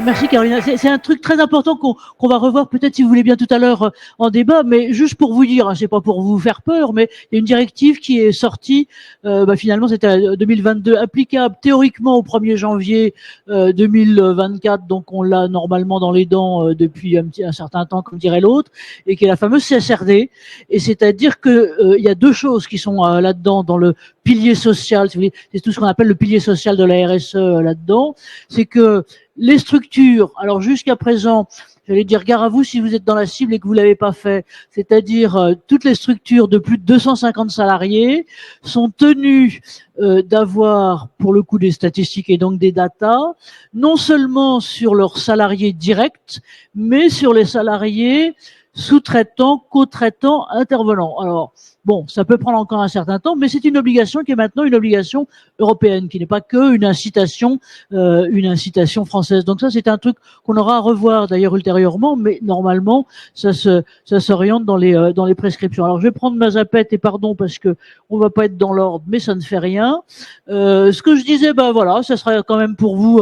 Merci Carolina. C'est un truc très important qu'on va revoir peut-être si vous voulez bien tout à l'heure en débat, mais juste pour vous dire, hein, c'est pas pour vous faire peur, mais il y a une directive qui est sortie, finalement c'était 2022, applicable théoriquement au 1er janvier 2024, donc on l'a normalement dans les dents depuis un certain temps, comme dirait l'autre, et qui est la fameuse CSRD. Et c'est-à-dire que il y a deux choses qui sont là-dedans, dans le pilier social, si vous voulez, c'est tout ce qu'on appelle le pilier social de la RSE là-dedans, c'est que les structures, alors jusqu'à présent, j'allais dire gare à vous si vous êtes dans la cible et que vous l'avez pas fait, c'est-à-dire toutes les structures de plus de 250 salariés sont tenues d'avoir pour le coup des statistiques et donc des datas, non seulement sur leurs salariés directs, mais sur les salariés sous-traitants, co-traitants, intervenants. Alors, bon, ça peut prendre encore un certain temps, mais c'est une obligation qui est maintenant une obligation européenne, qui n'est pas que une incitation française. Donc ça, c'est un truc qu'on aura à revoir d'ailleurs ultérieurement, mais normalement, ça s'oriente dans les prescriptions. Alors, je vais prendre ma zapette et pardon parce que on va pas être dans l'ordre, mais ça ne fait rien. Ce que je disais, ben voilà, ça sera quand même pour vous,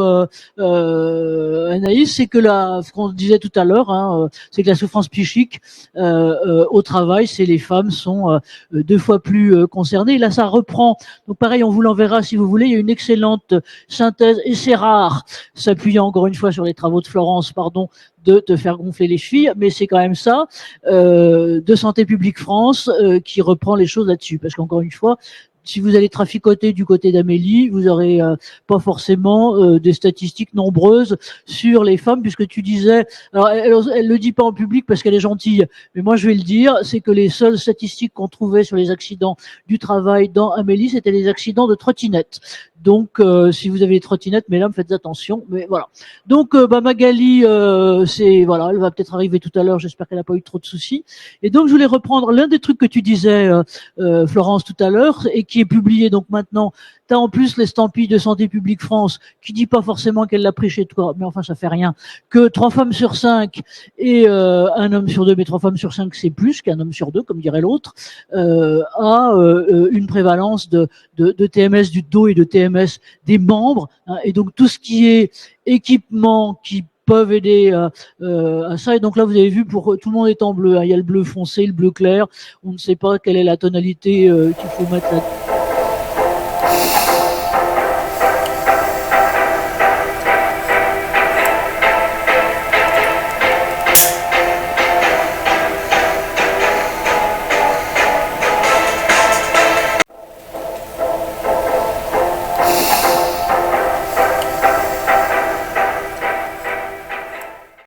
Anaïs, c'est que ce qu'on disait tout à l'heure, hein, c'est que la souffrance psychique au travail, c'est les femmes sont 2 fois plus concernées. Et là, ça reprend. Donc pareil, on vous l'enverra si vous voulez. Il y a une excellente synthèse, et c'est rare, s'appuyant encore une fois sur les travaux de Florence, pardon, de te faire gonfler les chevilles, mais c'est quand même ça, de Santé publique France, qui reprend les choses là-dessus. Parce qu'encore une fois, si vous allez traficoter du côté d'Amélie, vous aurez pas forcément des statistiques nombreuses sur les femmes, puisque tu disais, alors elle le dit pas en public parce qu'elle est gentille, mais moi je vais le dire, c'est que les seules statistiques qu'on trouvait sur les accidents du travail dans Amélie, c'était les accidents de trottinette. Donc si vous avez des trottinettes, mesdames, faites attention. Mais voilà. Donc Magali, c'est voilà, elle va peut-être arriver tout à l'heure. J'espère qu'elle n'a pas eu trop de soucis. Et donc je voulais reprendre l'un des trucs que tu disais, Florence, tout à l'heure, et qui est publié donc maintenant. T'as en plus l'estampille de Santé publique France qui dit pas forcément qu'elle l'a pris chez toi, mais enfin ça fait rien. Que 3 femmes sur 5 et un homme sur 2, mais 3 femmes sur 5 c'est plus qu'un homme sur 2, comme dirait l'autre, a une prévalence de TMS du dos et de TMS des membres, hein, et donc tout ce qui est équipement qui peuvent aider à ça. Et donc là, vous avez vu, pour tout le monde est en bleu, hein. Il y a le bleu foncé, le bleu clair. On ne sait pas quelle est la tonalité qu'il faut mettre là.